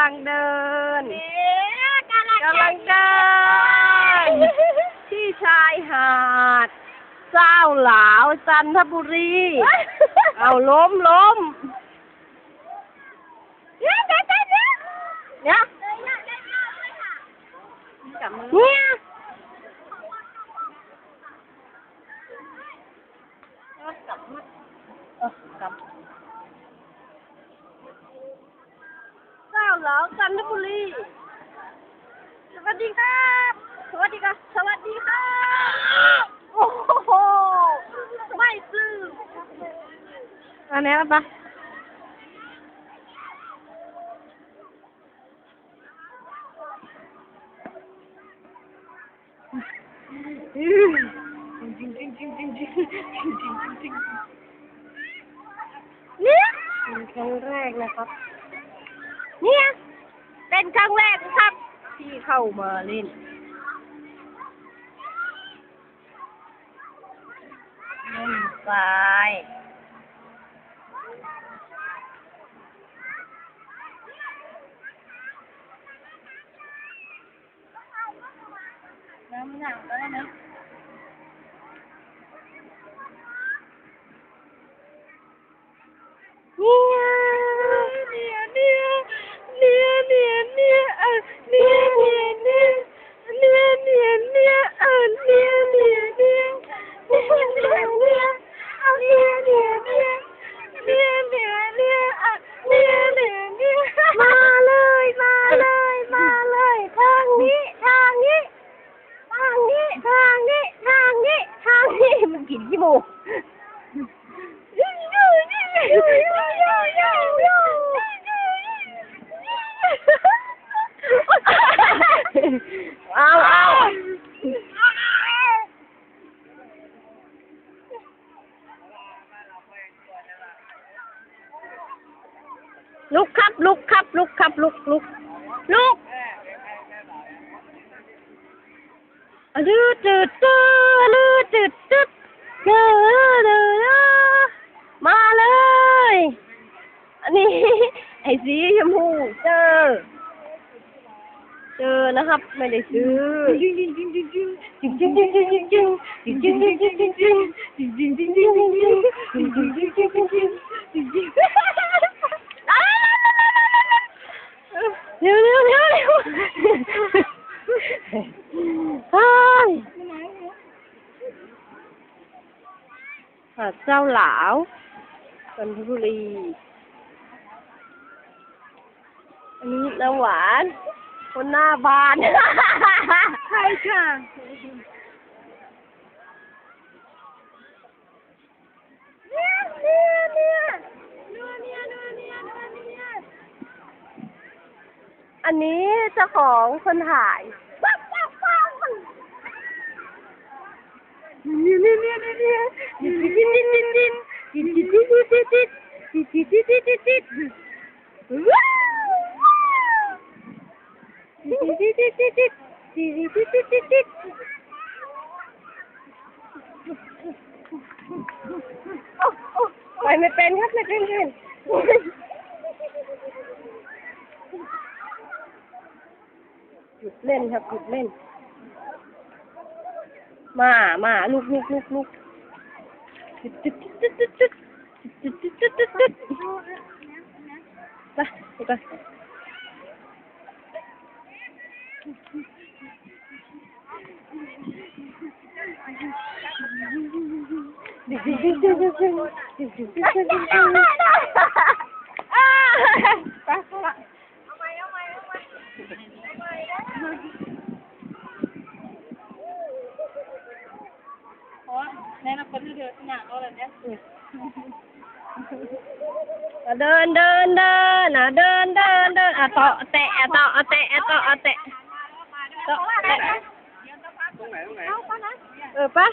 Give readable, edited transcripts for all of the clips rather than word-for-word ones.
ำลังเดินกำลังเดินที่ชายหาดเจ้าหลาวจันทบุรีเอาล้มเนี่ยเจ้าหลาวจันทบุรีสวัสดีครับสวัสดีครับสวัสดีครับโอ้โหไม่ซื้ออันนี้ปะเนี่ยเป็นครั้งแรกนะครับเนี่ยเป็นครั้งแรกครับที่เข้ามาเล่นทรายน้ำหนักก็ได้นะมันกินขี้มูกเอาลุกครับลุกจืดมาเลยอันนี้ไอ้สีชมพูเจอนะครับไม่ได้ซื้อเร็วหาดเจ้าหลาวจันทบุรีอันนี้น้ำหวานคนหน้าบานใช่ค่ะอันนี้เจ้าของคนถ่ายไปไม่เป็นครับไม่เป็นหยุดเล่นครับหยุดเล่นมาลุกไปแน่นอนคนที่เดินหนักเอาแบบนี้เดินเต่อแตะตรงไหนปะ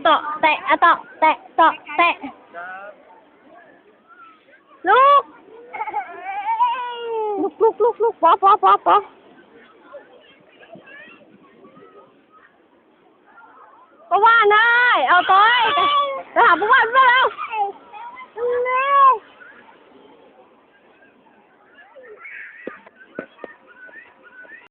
ต่อแตะลูกปอก็ว่าได้เอาต้อยไปหาผู้ว่าแล้ว